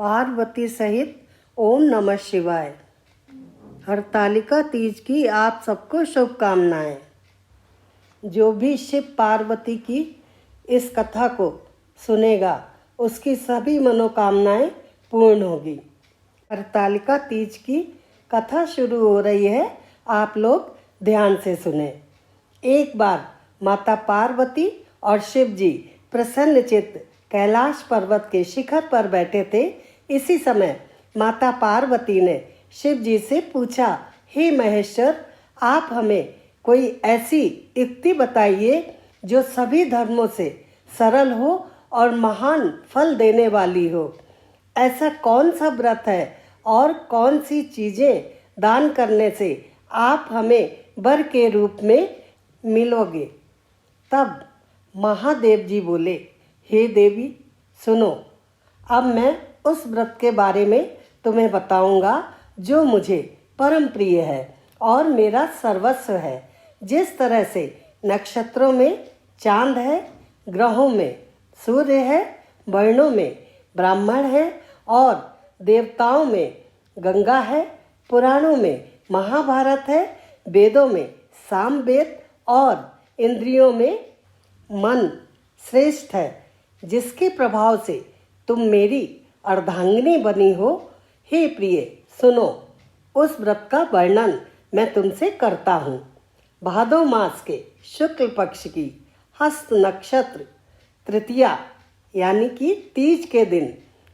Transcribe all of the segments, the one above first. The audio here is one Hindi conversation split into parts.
पार्वती सहित ओम नमः शिवाय। हरतालिका तीज की आप सबको शुभकामनाएं। जो भी शिव पार्वती की इस कथा को सुनेगा उसकी सभी मनोकामनाएं पूर्ण होगी। हरतालिका तीज की कथा शुरू हो रही है, आप लोग ध्यान से सुने। एक बार माता पार्वती और शिव जी प्रसन्नचित्त कैलाश पर्वत के शिखर पर बैठे थे। इसी समय माता पार्वती ने शिव जी से पूछा, हे महेश्वर, आप हमें कोई ऐसी युक्ति बताइए जो सभी धर्मों से सरल हो और महान फल देने वाली हो। ऐसा कौन सा व्रत है और कौन सी चीज़ें दान करने से आप हमें वर के रूप में मिलोगे। तब महादेव जी बोले, हे देवी सुनो, अब मैं उस व्रत के बारे में तुम्हें बताऊंगा जो मुझे परम प्रिय है और मेरा सर्वस्व है। जिस तरह से नक्षत्रों में चांद है, ग्रहों में सूर्य है, वर्णों में ब्राह्मण है और देवताओं में गंगा है, पुराणों में महाभारत है, वेदों में सामवेद और इंद्रियों में मन श्रेष्ठ है, जिसके प्रभाव से तुम मेरी अर्धांगिनी बनी हो। हे प्रिय सुनो, उस व्रत का वर्णन मैं तुमसे करता हूँ। भादो मास के शुक्ल पक्ष की हस्त नक्षत्र तृतीया यानी कि तीज के दिन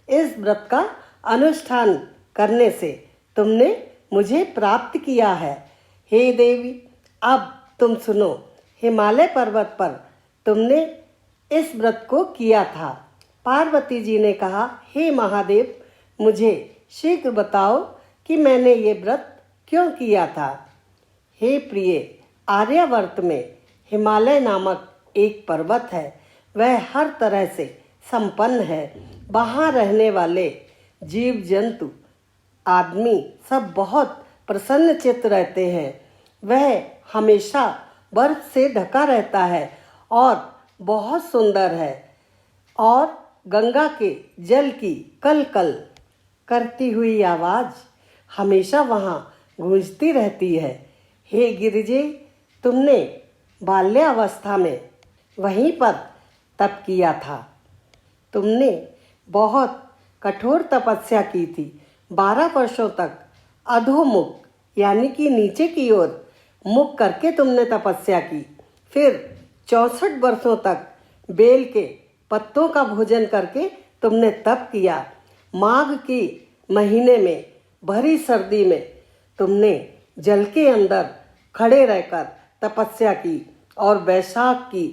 इस व्रत का अनुष्ठान करने से तुमने मुझे प्राप्त किया है। हे देवी, अब तुम सुनो। हिमालय पर्वत पर तुमने इस व्रत को किया था। पार्वती जी ने कहा, हे महादेव, मुझे शीघ्र बताओ कि मैंने ये व्रत क्यों किया था। हे प्रिय, आर्यावर्त में हिमालय नामक एक पर्वत है। वह हर तरह से संपन्न है। वहाँ रहने वाले जीव जंतु आदमी सब बहुत प्रसन्नचित्त रहते हैं। वह हमेशा बर्फ से ढका रहता है और बहुत सुंदर है और गंगा के जल की कल कल करती हुई आवाज़ हमेशा वहाँ गूंजती रहती है। हे गिरिजे, तुमने बाल्यावस्था में वहीं पर तप किया था। तुमने बहुत कठोर तपस्या की थी। 12 वर्षों तक अधोमुख यानी कि नीचे की ओर मुख करके तुमने तपस्या की। फिर 64 वर्षों तक बेल के पत्तों का भोजन करके तुमने तप किया। माघ की महीने में भरी सर्दी में तुमने जल के अंदर खड़े रहकर तपस्या की और वैशाख की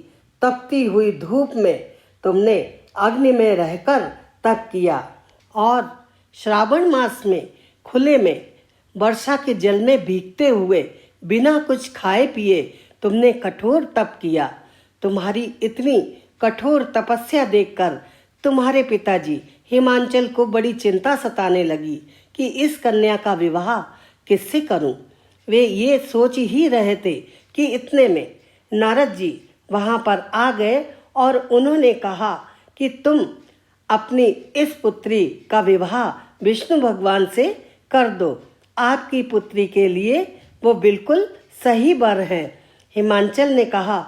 तपती हुई धूप में तुमने अग्नि में रहकर तप किया और श्रावण मास में खुले में वर्षा के जल में भीगते हुए बिना कुछ खाए पिए तुमने कठोर तप किया। तुम्हारी इतनी कठोर तपस्या देखकर तुम्हारे पिताजी हिमांचल को बड़ी चिंता सताने लगी कि इस कन्या का विवाह किससे करूं। वे ये सोच ही रहे थे कि इतने में नारद जी वहां पर आ गए और उन्होंने कहा कि तुम अपनी इस पुत्री का विवाह विष्णु भगवान से कर दो। आपकी पुत्री के लिए वो बिल्कुल सही वर है। हिमांचल ने कहा,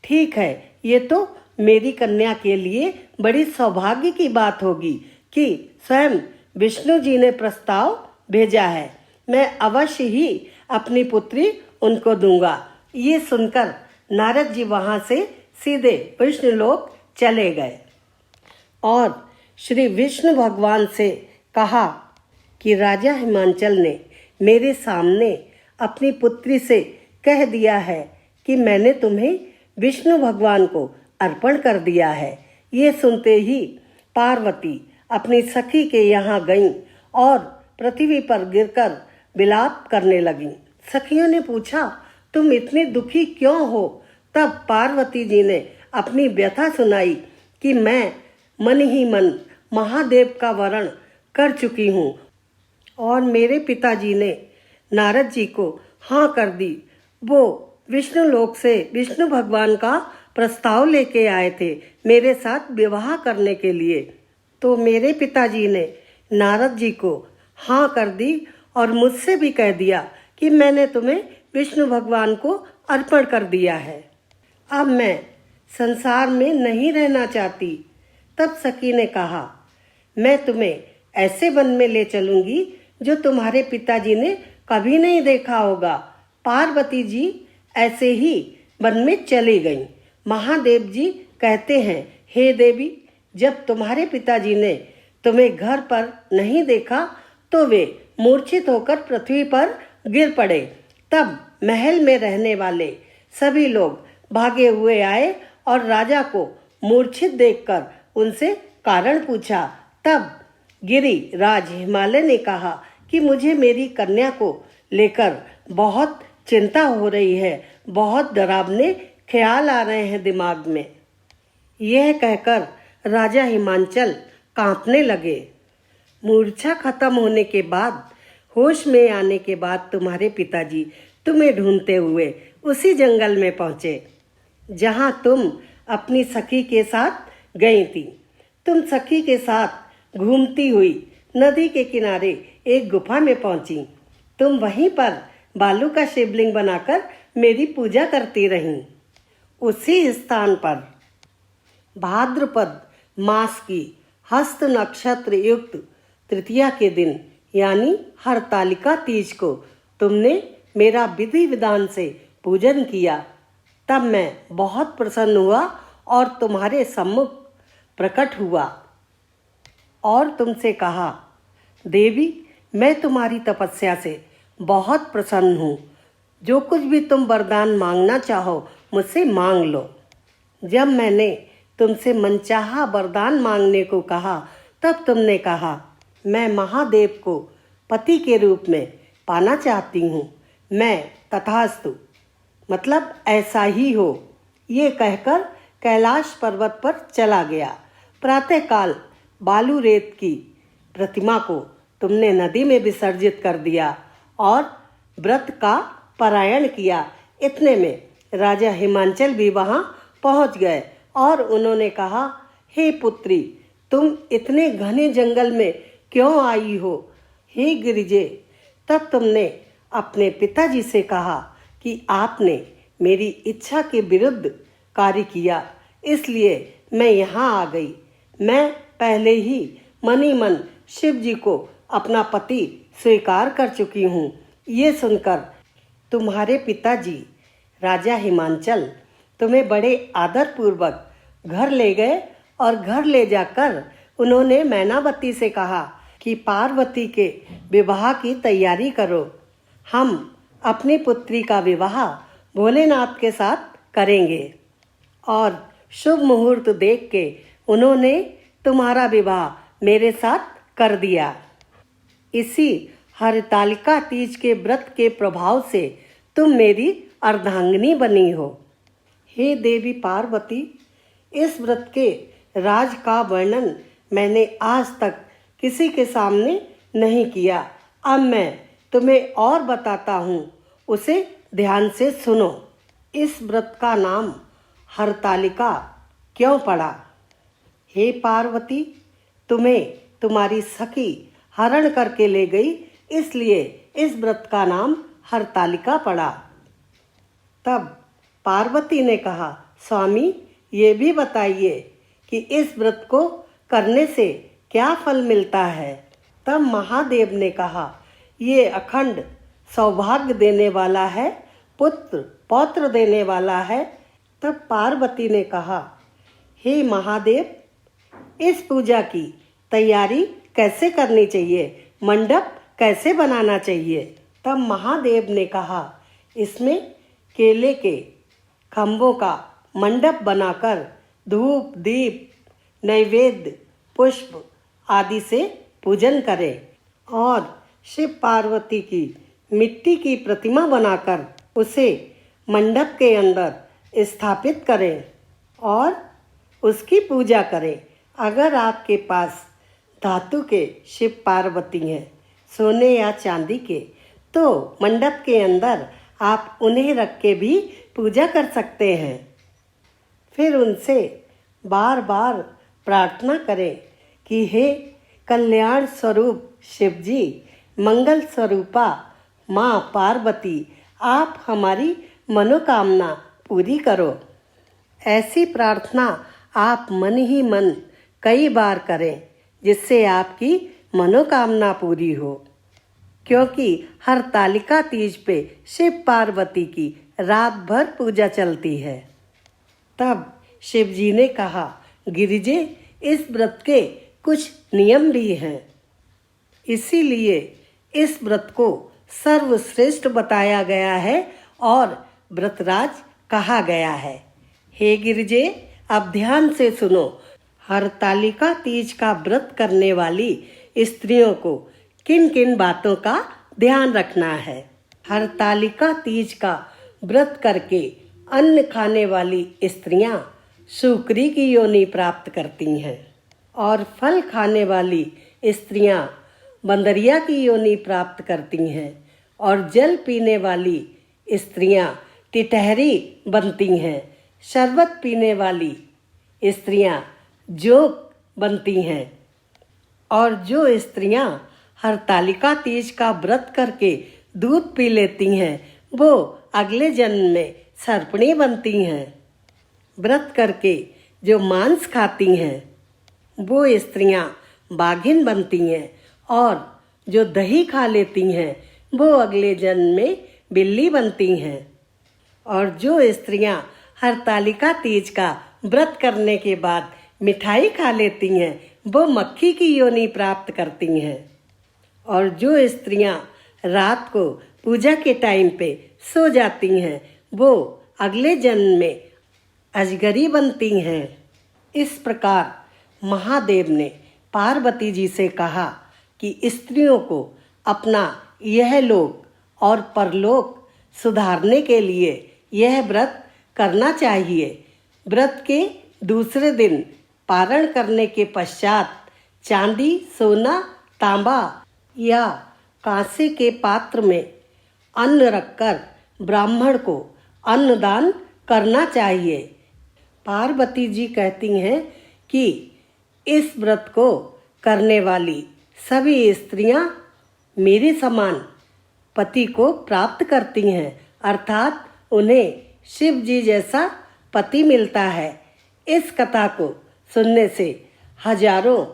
ठीक है, ये तो मेरी कन्या के लिए बड़ी सौभाग्य की बात होगी कि स्वयं विष्णु जी ने प्रस्ताव भेजा है। मैं अवश्य ही अपनी पुत्री उनको दूंगा। ये सुनकर नारद जी वहाँ से सीधे विष्णुलोक चले गए और श्री विष्णु भगवान से कहा कि राजा हिमांचल ने मेरे सामने अपनी पुत्री से कह दिया है कि मैंने तुम्हें विष्णु भगवान को अर्पण कर दिया है। ये सुनते ही पार्वती अपनी सखी के यहाँ गईं और पृथ्वी पर गिरकर विलाप करने लगीं। सखियों ने पूछा, तुम इतनी दुखी क्यों हो? तब पार्वती जी ने अपनी व्यथा सुनाई कि मैं मन ही मन महादेव का वरण कर चुकी हूँ और मेरे पिताजी ने नारद जी को हाँ कर दी। वो विष्णु लोक से विष्णु भगवान का प्रस्ताव लेके आए थे मेरे साथ विवाह करने के लिए। तो मेरे पिताजी ने नारद जी को हाँ कर दी और मुझसे भी कह दिया कि मैंने तुम्हें विष्णु भगवान को अर्पण कर दिया है। अब मैं संसार में नहीं रहना चाहती। तब सखी ने कहा, मैं तुम्हें ऐसे वन में ले चलूंगी जो तुम्हारे पिताजी ने कभी नहीं देखा होगा। पार्वती जी ऐसे ही वन में चली गईं। महादेव जी कहते हैं, हे देवी, जब तुम्हारे पिताजी ने तुम्हें घर पर नहीं देखा तो वे मूर्छित होकर पृथ्वी पर गिर पड़े। तब महल में रहने वाले सभी लोग भागे हुए आए और राजा को मूर्छित देखकर उनसे कारण पूछा। तब गिरी राज हिमालय ने कहा कि मुझे मेरी कन्या को लेकर बहुत चिंता हो रही है, बहुत डरावने ख्याल आ रहे हैं दिमाग में। यह कहकर राजा हिमांचल कांपने लगे। मूर्छा खत्म होने के बाद, होश में आने के बाद तुम्हारे पिताजी तुम्हें ढूंढते हुए उसी जंगल में पहुंचे जहां तुम अपनी सखी के साथ गई थी। तुम सखी के साथ घूमती हुई नदी के किनारे एक गुफा में पहुंची। तुम वहीं पर बालू का शिवलिंग बनाकर मेरी पूजा करती रहीं। उसी स्थान पर भाद्रपद मास की हस्त नक्षत्र युक्त तृतीया के दिन यानी हरतालिका तीज को तुमने मेरा विधि विधान से पूजन किया। तब मैं बहुत प्रसन्न हुआ और तुम्हारे सम्मुख प्रकट हुआ और तुमसे कहा, देवी, मैं तुम्हारी तपस्या से बहुत प्रसन्न हूँ। जो कुछ भी तुम वरदान मांगना चाहो मुझसे मांग लो। जब मैंने तुमसे मनचाहा वरदान मांगने को कहा तब तुमने कहा, मैं महादेव को पति के रूप में पाना चाहती हूँ। मैं तथास्तु, मतलब ऐसा ही हो, ये कहकर कैलाश पर्वत पर चला गया। प्रातःकाल बालू रेत की प्रतिमा को तुमने नदी में विसर्जित कर दिया और व्रत का पारायण किया। इतने में राजा हिमांचल भी वहां पहुंच गए और उन्होंने कहा, हे पुत्री, तुम इतने घने जंगल में क्यों आई हो? हे गिरिजे, तब तुमने अपने पिताजी से कहा कि आपने मेरी इच्छा के विरुद्ध कार्य किया, इसलिए मैं यहाँ आ गई। मैं पहले ही मनी मन शिव जी को अपना पति स्वीकार कर चुकी हूँ। ये सुनकर तुम्हारे पिताजी राजा हिमांचल तुम्हें बड़े आदर पूर्वक घर ले गए और घर ले जाकर उन्होंने मैनावती से कहा कि पार्वती के विवाह की तैयारी करो। हम अपनी पुत्री का विवाह भोलेनाथ के साथ करेंगे। और शुभ मुहूर्त देख के उन्होंने तुम्हारा विवाह मेरे साथ कर दिया। इसी हरतालिका तीज के व्रत के प्रभाव से तुम मेरी अर्धांगिनी बनी हो। हे देवी पार्वती, इस व्रत के राज का वर्णन मैंने आज तक किसी के सामने नहीं किया। अब मैं तुम्हें और बताता हूँ, उसे ध्यान से सुनो। इस व्रत का नाम हरतालिका क्यों पड़ा? हे पार्वती, तुम्हें तुम्हारी सखी हरण करके ले गई, इसलिए इस व्रत का नाम हरतालिका पड़ा। तब पार्वती ने कहा, स्वामी, ये भी बताइए कि इस व्रत को करने से क्या फल मिलता है? तब महादेव ने कहा, ये अखंड सौभाग्य देने वाला है, पुत्र पौत्र देने वाला है। तब पार्वती ने कहा, हे महादेव, इस पूजा की तैयारी कैसे करनी चाहिए? मंडप कैसे बनाना चाहिए? तब महादेव ने कहा, इसमें केले के खम्भों का मंडप बनाकर धूप, दीप, नैवेद्य, पुष्प आदि से पूजन करें और शिव पार्वती की मिट्टी की प्रतिमा बनाकर उसे मंडप के अंदर स्थापित करें और उसकी पूजा करें। अगर आपके पास धातु के शिव पार्वती हैं, सोने या चांदी के, तो मंडप के अंदर आप उन्हें रख के भी पूजा कर सकते हैं। फिर उनसे बार बार प्रार्थना करें कि हे कल्याण स्वरूप शिव जी, मंगल स्वरूपा माँ पार्वती, आप हमारी मनोकामना पूरी करो। ऐसी प्रार्थना आप मन ही मन कई बार करें, जिससे आपकी मनोकामना पूरी हो। क्योंकि हरतालिका तीज पे शिव पार्वती की रात भर पूजा चलती है। तब शिव जी ने कहा, गिरिजे, इस व्रत के कुछ नियम भी हैं, इसीलिए इस व्रत को सर्वश्रेष्ठ बताया गया है और व्रतराज कहा गया है। हे गिरिजे, अब ध्यान से सुनो। हरतालिका तीज का व्रत करने वाली स्त्रियों को किन किन बातों का ध्यान रखना है। हरतालिका तीज का व्रत करके अन्न खाने वाली स्त्रियां शुक्री की योनि प्राप्त करती हैं और फल खाने वाली स्त्रियां बंदरिया की योनि प्राप्त करती हैं और जल पीने वाली स्त्रियां टिटहरी बनती हैं। शरबत पीने वाली स्त्रियां जोक बनती हैं और जो स्त्रियां हरतालिका तीज का व्रत करके दूध पी लेती हैं, वो अगले जन्म में सर्पणी बनती हैं। व्रत करके जो मांस खाती हैं, वो स्त्रियां बाघिन बनती हैं और जो दही खा लेती हैं, वो अगले जन्म में बिल्ली बनती हैं। और जो स्त्रियां हरतालिका तीज का व्रत करने के बाद मिठाई खा लेती हैं, वो मक्खी की योनि प्राप्त करती हैं। और जो स्त्रियां रात को पूजा के टाइम पे सो जाती हैं, वो अगले जन्म में अजगरी बनती हैं। इस प्रकार महादेव ने पार्वती जी से कहा कि स्त्रियों को अपना यह लोक और परलोक सुधारने के लिए यह व्रत करना चाहिए। व्रत के दूसरे दिन पारण करने के पश्चात चांदी, सोना, तांबा या कांसे के पात्र में अन्न रखकर ब्राह्मण को अन्नदान करना चाहिए। पार्वती जी कहती हैं कि इस व्रत को करने वाली सभी स्त्रियां मेरे समान पति को प्राप्त करती हैं, अर्थात उन्हें शिव जी जैसा पति मिलता है। इस कथा को सुनने से हजारों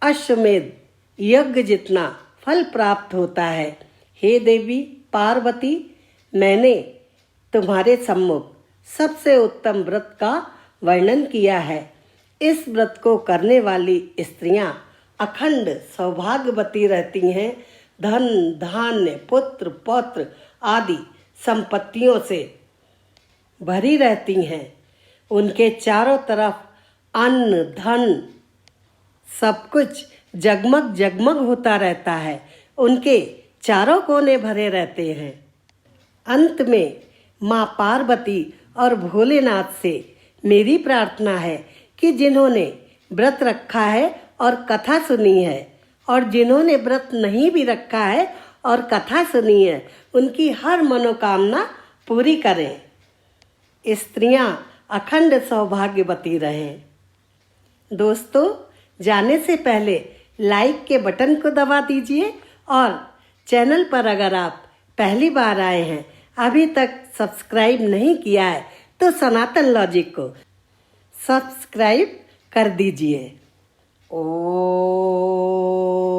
अश्वमेध यज्ञ जितना फल प्राप्त होता है। हे देवी पार्वती, मैंने तुम्हारे सम्मुख सबसे उत्तम व्रत का वर्णन किया है। इस व्रत को करने वाली स्त्रियां अखंड सौभाग्यवती रहती हैं। धन, धान्य, पुत्र, पौत्र आदि संपत्तियों से भरी रहती हैं। उनके चारों तरफ अन्न, धन सब कुछ जगमग जगमग होता रहता है। उनके चारों कोने भरे रहते हैं। अंत में माँ पार्वती और भोलेनाथ से मेरी प्रार्थना है कि जिन्होंने व्रत रखा है और कथा सुनी है और जिन्होंने व्रत नहीं भी रखा है और कथा सुनी है, उनकी हर मनोकामना पूरी करें। स्त्रियां अखंड सौभाग्यवती रहें। दोस्तों, जाने से पहले लाइक के बटन को दबा दीजिए और चैनल पर अगर आप पहली बार आए हैं, अभी तक सब्सक्राइब नहीं किया है, तो सनातन लॉजिक को सब्सक्राइब कर दीजिए। ओम